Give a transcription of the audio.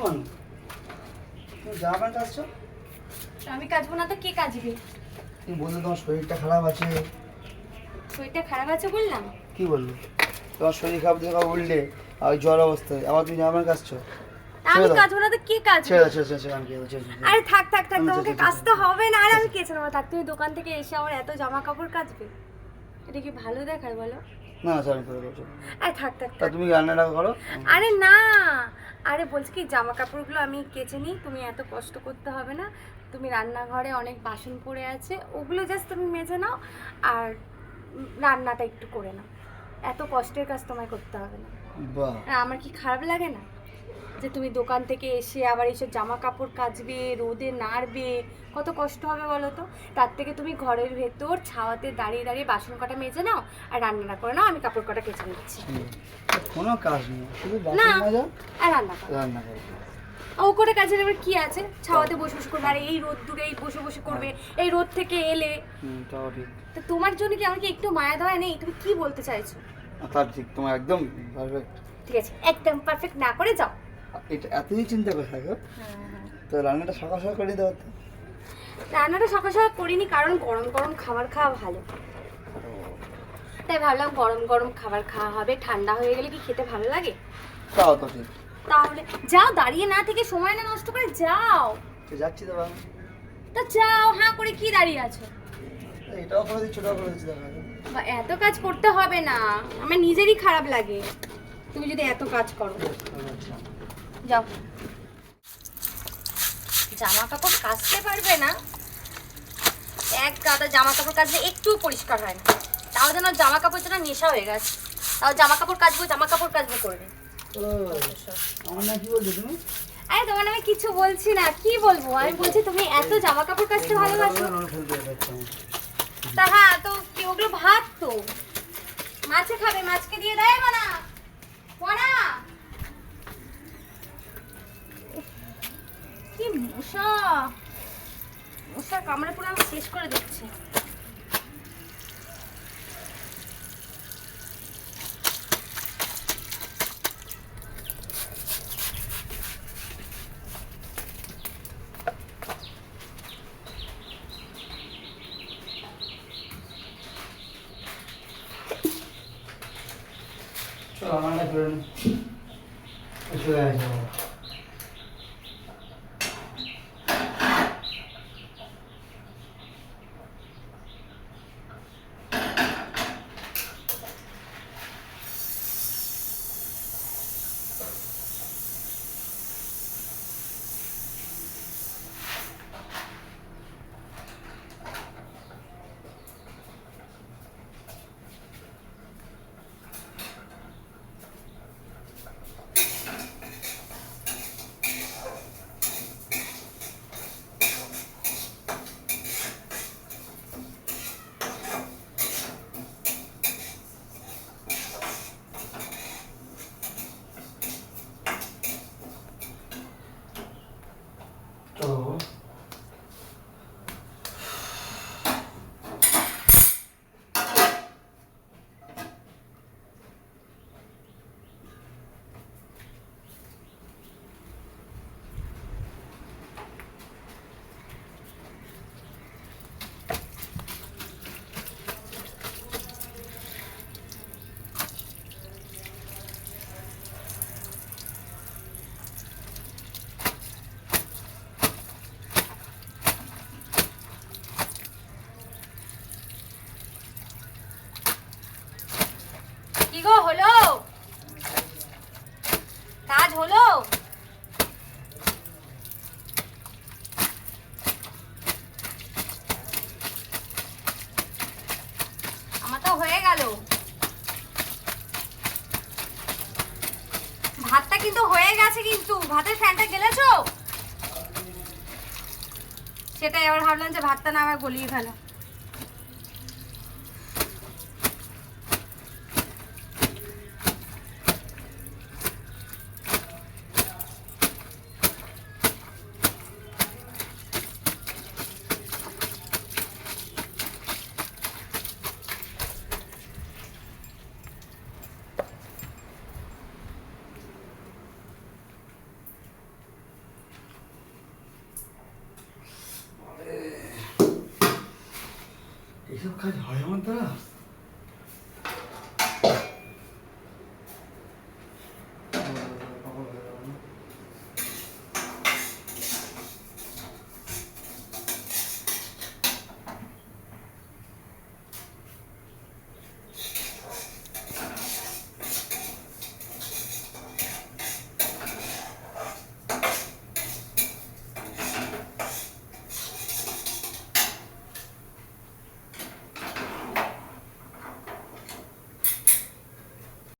এখন তুমি জামা প্যান্ট কাচছো? আমি কাচবো না তো কে কাচবে? তুমি বললে তোমার শরীরটা খারাপ আছে। শরীরটা খারাপ আছে বললাম? কি বললো? তোমার শরীর খারাপ দেখে উল্টে আর ওই জ্বর অবস্থায় আবার তুমি জামা প্যান্ট কাচছো? আমি কাচবো না তো কে কাচবে? ছেড়ে ছেড়ে ছেড়ে আমি কে ছেড়ে আরে থাক থাক থাক, তোমাকে কাচতে হবে না। আর আমি কেচে নেবো। থাক, তুমি দোকান থেকে এসে আমার এত জামা কাপড় কাচবে? এটা কি ভালো দেখায় বলো? না আমি করে দেবো। আরে থাক থাক তা থাক। তুমি রান্নাটা করো। আরে না, আরে বলছি কি জামা কাপড়গুলো আমি কেচে নিই, তুমি এত কষ্ট করতে হবে না। তুমি রান্নাঘরে অনেক বাসন পড়ে আছে, ওগুলো জাস্ট তুমি মেজে নাও আর রান্নাটা একটু করে নাও। এত কষ্টের কাজ তোমায় করতে হবে না। বাহ, আর আমার কি খারাপ লাগে না যে তুমি দোকান থেকে এসে আবার এসব জামা কাপড় কাচবে, রোদে নাড়বে, কত কষ্ট হবে বলো তো? তার থেকে তুমি ঘরের ভেতর ছাওয়াতে দাঁড়িয়ে দাঁড়িয়ে বাসন কটা মেজে নাও আর রান্নাটা করে নাও, আমি কাপড় কটা কেচে নিচ্ছি। কোনো কাজ নেই, শুধু না, বাসন মাজা আর রান্না করো। রান্না করো। ও করে কাজের এবার কি আছে? ছাওয়াতে বসে বসে করবে, আর এই রোদ দূরে বসে বসে করবে, এই রোদ থেকে এলে। তাও ঠিক। তো তোমার জন্য কি আমার কি একটু মায়া দয়া নেই? তুমি কি বলতে চাইছো? তার ঠিক, তোমার একদম পারফেক্ট। ঠিক আছে, একদম পারফেক্ট না করে যাও। এটা এতই চিন্তা করে থাকো? তো রান্নাটা সকাল সকাল করে দেওয়া তো। রান্নাটা সকাল সকাল করিনি, কারণ গরম গরম খাবার খাওয়া ভালো। তাই ভাবলাম গরম গরম খাবার খাওয়া হবে, ঠান্ডা হয়ে গেলে কি খেতে ভালো লাগে? তাও তো ঠিক। তাহলে যাও, দাঁড়িয়ে না থেকে সময় না নষ্ট করে যাও। তো যাচ্ছি তো বাবা। তো যাও, হাঁ করে কি দাঁড়িয়ে আছো? এটাও করে দিচ্ছি, ওটাও করে দিচ্ছি, দেখা বা এত কাজ করতে হবে না, আমার নিজেরই খারাপ লাগে তুমি যদি এত কাজ করো। যাও, জামা কাপড় কাচতে পারবে না? এক গাদা জামা কাপড় কাচলে একটুও পরিষ্কার হয় না, তাও যেন জামা কাপড় যেন নেশা হয়ে গেছে। তাও জামা কাপড় কাচবো করবে। আমার না কি বলছো তুমি? আরে তোমার আমি কিছু বলছি না, কি বলবো? আমি বলছি তুমি এত জামা কাপড় কাচতে ভালোবাসো। তা হ্যাঁ, তো কি ওগুলো ভাত তো মাছে খাবে, মাছকে দিয়ে দেয় না মনা। কি মশা, মশার কামড়ে পুরো আমি শেষ করে দিচ্ছে। চলো আমারটা করে নি, চলে আসবো। চলো কি গো, হলো? কাজ হলো? আমার তো হয়ে গেল, ভাতটা কিন্তু হয়ে গেছে, কিন্তু ভাতের ফ্যানটা গেলেছো? সেটাই আবার ভাবলাম যে ভাতটা না আবার গলিয়ে ফেলো। এসব কাজ হয় আমার দ্বারা?